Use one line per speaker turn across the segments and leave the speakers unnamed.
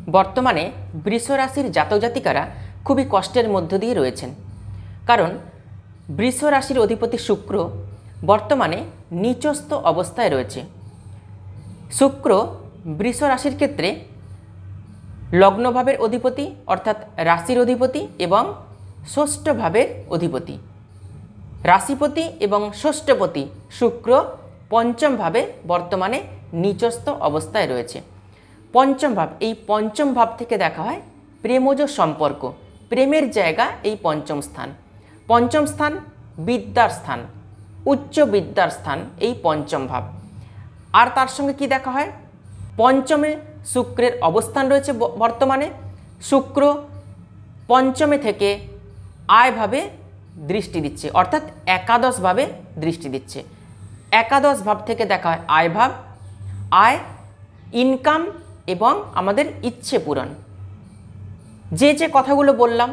বর্তমানে বৃষ রাশির জাতক জাতিকারা খুবই কষ্টের মধ্য দিয়ে রয়েছেন, কারণ বৃষ রাশির অধিপতি শুক্র বর্তমানে নিচস্থ অবস্থায় রয়েছে। শুক্র বৃষ রাশির ক্ষেত্রে লগ্নভাবের অধিপতি অর্থাৎ রাশির অধিপতি এবং ষষ্ঠ ভাবের অধিপতি। রাশিপতি এবং ষষ্ঠপতি শুক্র পঞ্চম ভাবে বর্তমানে নিচস্থ অবস্থায় রয়েছে। পঞ্চম ভাব, এই পঞ্চম ভাব থেকে দেখা হয় প্রেমজ সম্পর্ক, প্রেমের জায়গা এই পঞ্চম স্থান। পঞ্চম স্থান বিদ্যার স্থান, উচ্চ বিদ্যার স্থান এই পঞ্চম ভাব। আর তার সঙ্গে কি দেখা হয়, পঞ্চমে শুক্রের অবস্থান রয়েছে বর্তমানে। শুক্র পঞ্চমে থেকে আয়ভাবে দৃষ্টি দিচ্ছে, অর্থাৎ একাদশভাবে দৃষ্টি দিচ্ছে। একাদশ ভাব থেকে দেখা হয় আয় ভাব, আয়, ইনকাম এবং আমাদের ইচ্ছে পূরণ। যে কথাগুলো বললাম,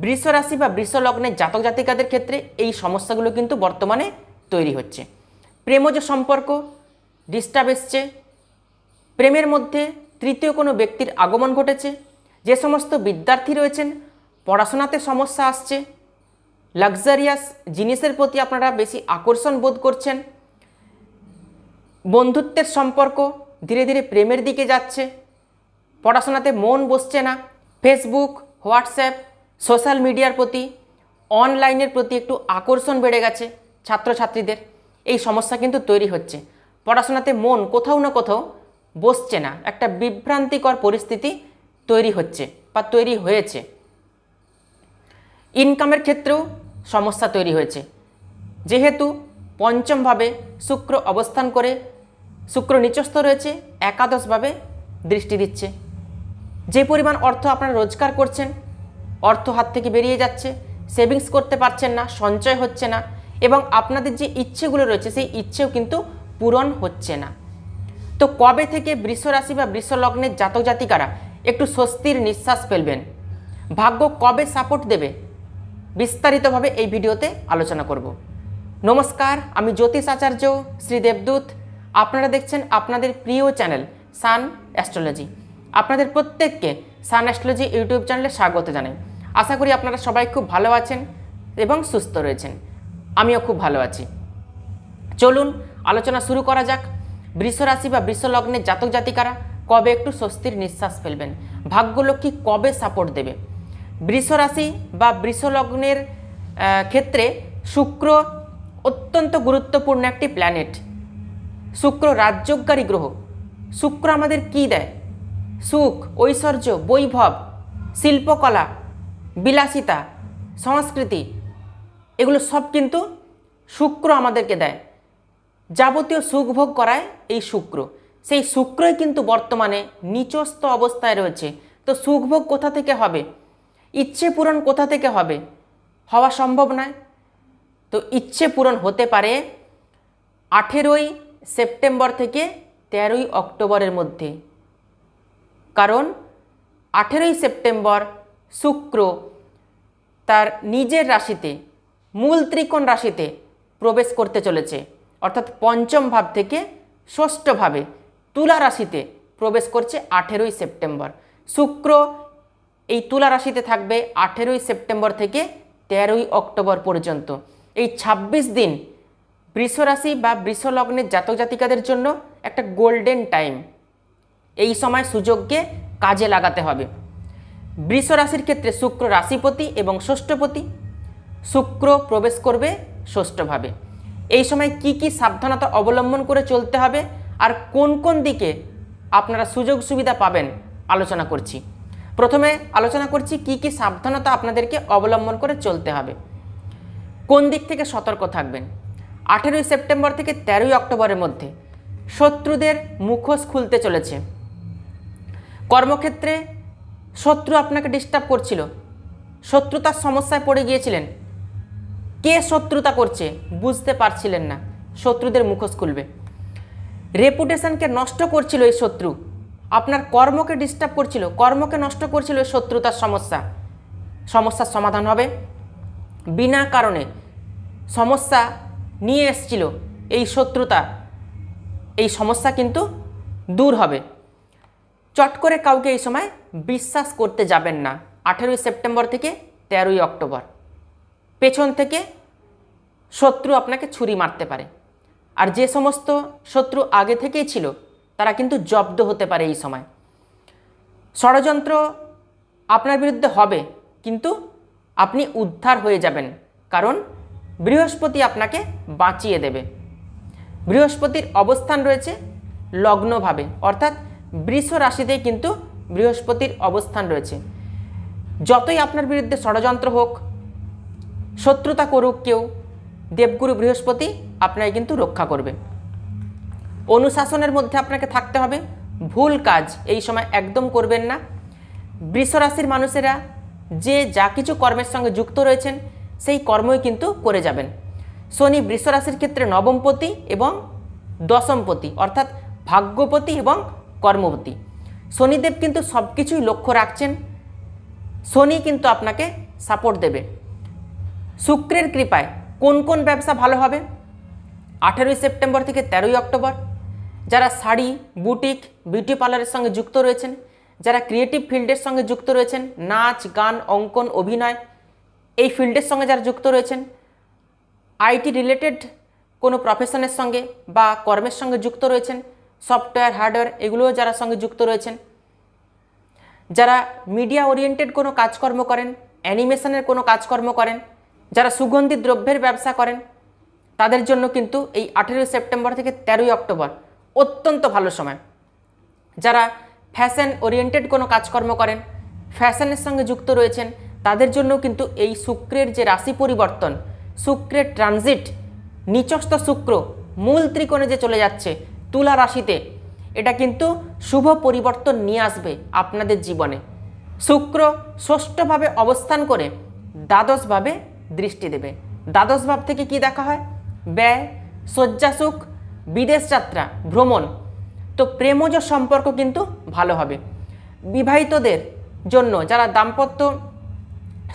বৃষ রাশি বা বৃষ লগ্নের জাতক জাতিকাদের ক্ষেত্রে এই সমস্যাগুলো কিন্তু বর্তমানে তৈরি হচ্ছে। প্রেমজ সম্পর্ক ডিস্টার্ব এসছে, প্রেমের মধ্যে তৃতীয় কোনো ব্যক্তির আগমন ঘটেছে। যে সমস্ত বিদ্যার্থী রয়েছেন পড়াশোনাতে সমস্যা আসছে, লাক্সারিয়াস জিনিসের প্রতি আপনারা বেশি আকর্ষণ বোধ করছেন, বন্ধুত্বের সম্পর্ক ধীরে ধীরে প্রেমের দিকে যাচ্ছে, পড়াশোনাতে মন বসছে না, ফেসবুক, হোয়াটসঅ্যাপ, সোশ্যাল মিডিয়ার প্রতি, অনলাইনের প্রতি একটু আকর্ষণ বেড়ে গেছে ছাত্রছাত্রীদের। এই সমস্যা কিন্তু তৈরি হচ্ছে, পড়াশোনাতে মন কোথাও না কোথাও বসছে না, একটা বিভ্রান্তিকর পরিস্থিতি তৈরি হচ্ছে বা তৈরি হয়েছে। ইনকামের ক্ষেত্রেও সমস্যা তৈরি হয়েছে, যেহেতু পঞ্চমভাবে শুক্র অবস্থান করে, শুক্র নিচস্থ রয়েছে, একাদশভাবে দৃষ্টি দিচ্ছে। যে পরিমাণ অর্থ আপনারা রোজগার করছেন, অর্থ হাত থেকে বেরিয়ে যাচ্ছে, সেভিংস করতে পারছেন না, সঞ্চয় হচ্ছে না, এবং আপনাদের যে ইচ্ছেগুলো রয়েছে সেই ইচ্ছেও কিন্তু পূরণ হচ্ছে না। তো কবে থেকে বৃষ রাশি বা বৃষ লগ্নের জাতক জাতিকারা একটু স্বস্তির নিঃশ্বাস ফেলবেন, ভাগ্য কবে সাপোর্ট দেবে, বিস্তারিতভাবে এই ভিডিওতে আলোচনা করব। নমস্কার, আমি জ্যোতিষ আচার্য শ্রী দেবদূত। আপনারা দেখছেন আপনাদের প্রিয় চ্যানেল সান অ্যাস্ট্রোলজি। আপনাদের প্রত্যেককে সান অ্যাস্ট্রোলজি ইউটিউব চ্যানেলে স্বাগত জানাই। আশা করি আপনারা সবাই খুব ভালো আছেন এবং সুস্থ রয়েছেন। আমিও খুব ভালো আছি। চলুন আলোচনা শুরু করা যাক। বৃষ রাশি বা বৃষ লগ্নের জাতক জাতিকারা কবে একটু স্বস্তির নিঃশ্বাস ফেলবেন, ভাগ্যলক্ষ্মী কবে সাপোর্ট দেবে। বৃষ রাশি বা বৃষ লগ্নের ক্ষেত্রে শুক্র অত্যন্ত গুরুত্বপূর্ণ একটি প্ল্যানেট। শুক্র রাজযোগকারী গ্রহ। শুক্র আমাদের কি দেয়? সুখ, ঐশ্বর্য, বৈভব, শিল্পকলা, বিলাসিতা, সংস্কৃতি, এগুলো সব কিন্তু শুক্র আমাদেরকে দেয়। যাবতীয় সুখভোগ করায় এই শুক্র। সেই শুক্রই কিন্তু বর্তমানে নিচস্থ অবস্থায় রয়েছে। তো সুখভোগ কোথা থেকে হবে, ইচ্ছে পূরণ কোথা থেকে হবে, হওয়া সম্ভব নয়। তো ইচ্ছে পূরণ হতে পারে 18ই সেপ্টেম্বর থেকে 13ই অক্টোবরের মধ্যে, কারণ 18ই সেপ্টেম্বর শুক্র তার নিজের রাশিতে, মূল ত্রিকোণ রাশিতে প্রবেশ করতে চলেছে, অর্থাৎ পঞ্চম ভাব থেকে ষষ্ঠ ভাবে তুলা রাশিতে প্রবেশ করছে 18ই সেপ্টেম্বর। শুক্র এই তুলা রাশিতে থাকবে 18ই সেপ্টেম্বর থেকে 13ই অক্টোবর পর্যন্ত। এই 26 দিন বৃষ রাশি বা বৃষ লগ্নের জাতক জাতিকাদের জন্য একটা গোল্ডেন টাইম। এই সময় সুযোগকে কাজে লাগাতে হবে। বৃষ রাশির ক্ষেত্রে শুক্র রাশিপতি এবং ষষ্ঠপতি। শুক্র প্রবেশ করবে ষষ্ঠভাবে। এই সময় কি কি সাবধানতা অবলম্বন করে চলতে হবে আর কোন কোন দিকে আপনারা সুযোগ সুবিধা পাবেন আলোচনা করছি। প্রথমে আলোচনা করছি কি কি সাবধানতা আপনাদেরকে অবলম্বন করে চলতে হবে, কোন দিক থেকে সতর্ক থাকবেন। 18ই সেপ্টেম্বর থেকে 13ই অক্টোবরের মধ্যে শত্রুদের মুখোশ খুলতে চলেছে। কর্মক্ষেত্রে শত্রু আপনাকে ডিস্টার্ব করছিল, শত্রুতার সমস্যায় পড়ে গিয়েছিলেন, কে শত্রুতা করছে বুঝতে পারছিলেন না, শত্রুদের মুখোশ খুলবে। রেপুটেশনকে নষ্ট করছিল এই শত্রু, আপনার কর্মকে ডিস্টার্ব করছিল, কর্মকে নষ্ট করছিল এই শত্রুতার সমস্যার সমাধান হবে। বিনা কারণে সমস্যা নিয়ে এসছিল এই শত্রুতা, এই সমস্যা কিন্তু দূর হবে। চট করে কাউকে এই সময় বিশ্বাস করতে যাবেন না। 18ই সেপ্টেম্বর থেকে 13ই অক্টোবর পেছন থেকে শত্রু আপনাকে ছুরি মারতে পারে। আর যে সমস্ত শত্রু আগে থেকেই ছিল তারা কিন্তু জব্দ হতে পারে এই সময়। ষড়যন্ত্র আপনার বিরুদ্ধে হবে, কিন্তু আপনি উদ্ধার হয়ে যাবেন, কারণ বৃহস্পতি আপনাকে বাঁচিয়ে দেবে। বৃহস্পতির অবস্থান রয়েছে লগ্নভাবে, অর্থাৎ বৃষ রাশিতেই কিন্তু বৃহস্পতির অবস্থান রয়েছে। যতই আপনার বিরুদ্ধে ষড়যন্ত্র হোক, শত্রুতা করুক কেউ, দেবগুরু বৃহস্পতি আপনাকে কিন্তু রক্ষা করবে। অনুশাসনের মধ্যে আপনাকে থাকতে হবে। ভুল কাজ এই সময় একদম করবেন না। বৃষ রাশির মানুষেরা যে যা কিছু কর্মের সঙ্গে যুক্ত রয়েছেন সেই কর্মই কিন্তু করে যাবেন। শনি বৃষ রাশির ক্ষেত্রে নবমপতি এবং দশমপতি, অর্থাৎ ভাগ্যপতি এবং কর্মপতি। শনিদেব কিন্তু সব কিছুই লক্ষ্য রাখছেন। শনি কিন্তু আপনাকে সাপোর্ট দেবে। শুক্রের কৃপায় কোন কোন ব্যবসা ভালো হবে? 18ই সেপ্টেম্বর থেকে 13ই অক্টোবর যারা শাড়ি, বুটিক, বিউটি পার্লারের সঙ্গে যুক্ত রয়েছেন, যারা ক্রিয়েটিভ ফিল্ডের সঙ্গে যুক্ত রয়েছেন, নাচ, গান, অঙ্কন, অভিনয়, এই ফিল্ডের সঙ্গে যারা যুক্ত রয়েছেন, আইটি রিলেটেড কোনো প্রফেশনের সঙ্গে বা কর্মের সঙ্গে যুক্ত রয়েছেন, সফটওয়্যার, হার্ডওয়্যার, এগুলোও যারা সঙ্গে যুক্ত রয়েছেন, যারা মিডিয়া ওরিয়েন্টেড কোনো কাজকর্ম করেন, অ্যানিমেশনের কোনো কাজকর্ম করেন, যারা সুগন্ধি দ্রব্যের ব্যবসা করেন, তাদের জন্য কিন্তু এই 18ই সেপ্টেম্বর থেকে 13ই অক্টোবর অত্যন্ত ভালো সময়। যারা ফ্যাশন ওরিয়েন্টেড কোনো কাজকর্ম করেন, ফ্যাশনের সঙ্গে যুক্ত রয়েছেন, তাদের জন্য কিন্তু এই শুক্রের যে রাশি পরিবর্তন, শুক্রের ট্রানজিট, নিচস্থ শুক্র মূল ত্রিকোণে যে চলে যাচ্ছে তুলা রাশিতে, এটা কিন্তু শুভ পরিবর্তন নিয়ে আসবে আপনাদের জীবনে। শুক্র ষষ্ঠভাবে অবস্থান করে দ্বাদশভাবে দৃষ্টি দেবে। দ্বাদশ ভাব থেকে কি দেখা হয়? ব্যয়, শয্যাসুখ, বিদেশ যাত্রা, ভ্রমণ। তো প্রেমজ সম্পর্ক কিন্তু ভালো হবে। বিবাহিতদের জন্য যারা দাম্পত্য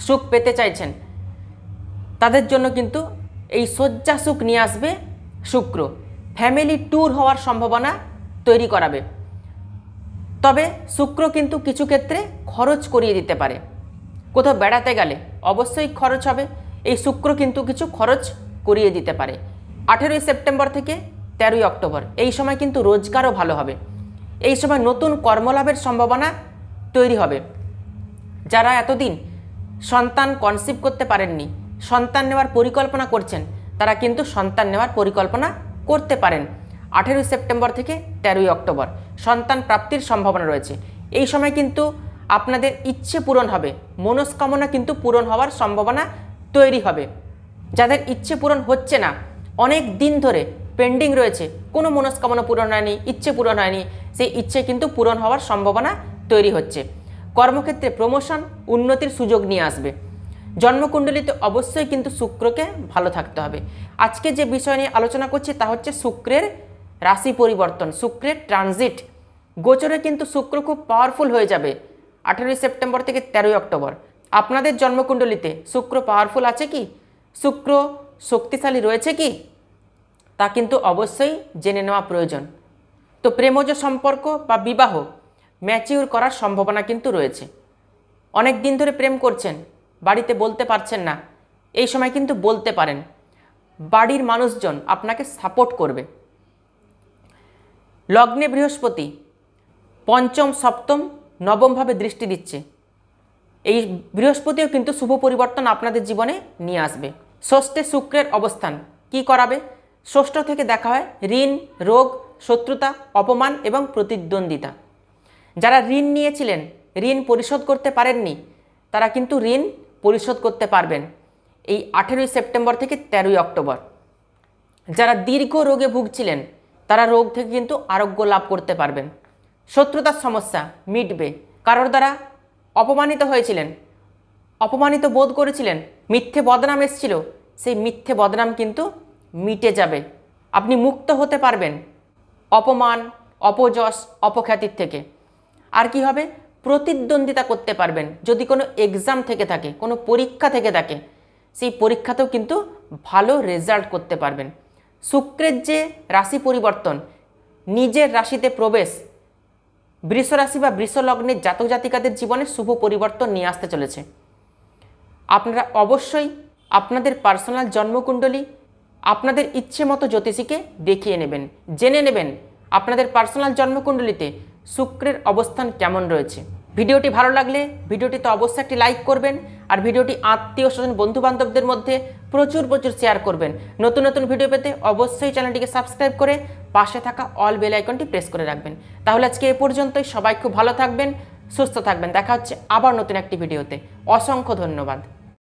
সুখ পেতে চাইছেন তাদের জন্য কিন্তু এই শয্যাসুখ নিয়ে আসবে শুক্র। ফ্যামিলি ট্যুর হওয়ার সম্ভাবনা তৈরি করাবে। তবে শুক্র কিন্তু কিছু ক্ষেত্রে খরচ করিয়ে দিতে পারে। কোথাও বেড়াতে গেলে অবশ্যই খরচ হবে, এই শুক্র কিন্তু কিছু খরচ করিয়ে দিতে পারে। 18ই সেপ্টেম্বর থেকে 13ই অক্টোবর এই সময় কিন্তু রোজগারও ভালো হবে। এই সময় নতুন কর্মলাভের সম্ভাবনা তৈরি হবে। যারা এতদিন সন্তান কনসিভ করতে পারেননি, সন্তান নেওয়ার পরিকল্পনা করছেন, তারা কিন্তু সন্তান নেওয়ার পরিকল্পনা করতে পারেন। 18ই সেপ্টেম্বর থেকে 13ই অক্টোবর সন্তান প্রাপ্তির সম্ভাবনা রয়েছে। এই সময় কিন্তু আপনাদের ইচ্ছে পূরণ হবে, মনস্কামনা কিন্তু পূরণ হওয়ার সম্ভাবনা তৈরি হবে। যাদের ইচ্ছে পূরণ হচ্ছে না, অনেক দিন ধরে পেন্ডিং রয়েছে, কোনো মনস্কামনা পূরণ হয়নি, ইচ্ছে পূরণ হয়নি, সেই ইচ্ছে কিন্তু পূরণ হওয়ার সম্ভাবনা তৈরি হচ্ছে। কর্মক্ষেত্রে প্রমোশন, উন্নতির সুযোগ নিয়ে আসবে। জন্মকুণ্ডলিতে অবশ্যই কিন্তু শুক্রকে ভালো থাকতে হবে। আজকে যে বিষয় নিয়ে আলোচনা করছি তা হচ্ছে শুক্রের রাশি পরিবর্তন, শুক্রের ট্রানজিট। গোচরে কিন্তু শুক্র খুব পাওয়ারফুল হয়ে যাবে 18ই সেপ্টেম্বর থেকে 13ই অক্টোবর। আপনাদের জন্মকুণ্ডলিতে শুক্র পাওয়ারফুল আছে কি, শুক্র শক্তিশালী রয়েছে কি, তা কিন্তু অবশ্যই জেনে নেওয়া প্রয়োজন। তো প্রেমজ সম্পর্ক বা বিবাহ ম্যাচিউর করার সম্ভাবনা কিন্তু রয়েছে। অনেক দিন ধরে প্রেম করছেন, বাড়িতে বলতে পারছেন না, এই সময় কিন্তু বলতে পারেন। বাড়ির মানুষজন আপনাকে সাপোর্ট করবে। লগ্নে বৃহস্পতি পঞ্চম, সপ্তম, নবমভাবে দৃষ্টি দিচ্ছে। এই বৃহস্পতিও কিন্তু শুভ পরিবর্তন আপনাদের জীবনে নিয়ে আসবে। ষষ্ঠে শুক্রের অবস্থান কি করাবে? ষষ্ঠ থেকে দেখা হয় ঋণ, রোগ, শত্রুতা, অপমান এবং প্রতিদ্বন্দ্বিতা। যারা ঋণ নিয়েছিলেন, ঋণ পরিশোধ করতে পারেননি, তারা কিন্তু ঋণ পরিশোধ করতে পারবেন এই 18ই সেপ্টেম্বর থেকে 13ই অক্টোবর। যারা দীর্ঘ রোগে ভুগছিলেন, তারা রোগ থেকে কিন্তু আরোগ্য লাভ করতে পারবেন। শত্রুতার সমস্যা মিটবে। কারোর দ্বারা অপমানিত হয়েছিলেন, অপমানিত বোধ করেছিলেন, মিথ্যে বদনাম এসেছিল, সেই মিথ্যে বদনাম কিন্তু মিটে যাবে। আপনি মুক্ত হতে পারবেন অপমান, অপযশ, অপখ্যাতির থেকে। আর কি হবে? প্রতিদ্বন্দ্বিতা করতে পারবেন। যদি কোনো এক্সাম থেকে থাকে, কোনো পরীক্ষা থেকে থাকে, সেই পরীক্ষাতেও কিন্তু ভালো রেজাল্ট করতে পারবেন। শুক্রের যে রাশি পরিবর্তন, নিজের রাশিতে প্রবেশ, বৃষ রাশি বা বৃষ লগ্নের জাতক জাতিকাদের জীবনে শুভ পরিবর্তন নিয়ে আসতে চলেছে। আপনারা অবশ্যই আপনাদের পার্সোনাল জন্মকুণ্ডলী আপনাদের ইচ্ছে মতো জ্যোতিষীকে দেখিয়ে নেবেন, জেনে নেবেন আপনাদের পার্সোনাল জন্মকুণ্ডলিতে শুক্রের অবস্থান কেমন রয়েছে। ভিডিওটি ভালো লাগলে ভিডিওটিতে অবশ্যই একটি লাইক করবেন, আর ভিডিওটি আত্মীয় স্বজন বন্ধুবান্ধবদের মধ্যে প্রচুর শেয়ার করবেন। নতুন নতুন ভিডিও পেতে অবশ্যই চ্যানেলটিকে সাবস্ক্রাইব করে পাশে থাকা অল বেল আইকনটি প্রেস করে রাখবেন। তাহলে আজকে এ পর্যন্তই। সবাই খুব ভালো থাকবেন, সুস্থ থাকবেন। দেখা হচ্ছে আবার নতুন একটি ভিডিওতে। অসংখ্য ধন্যবাদ।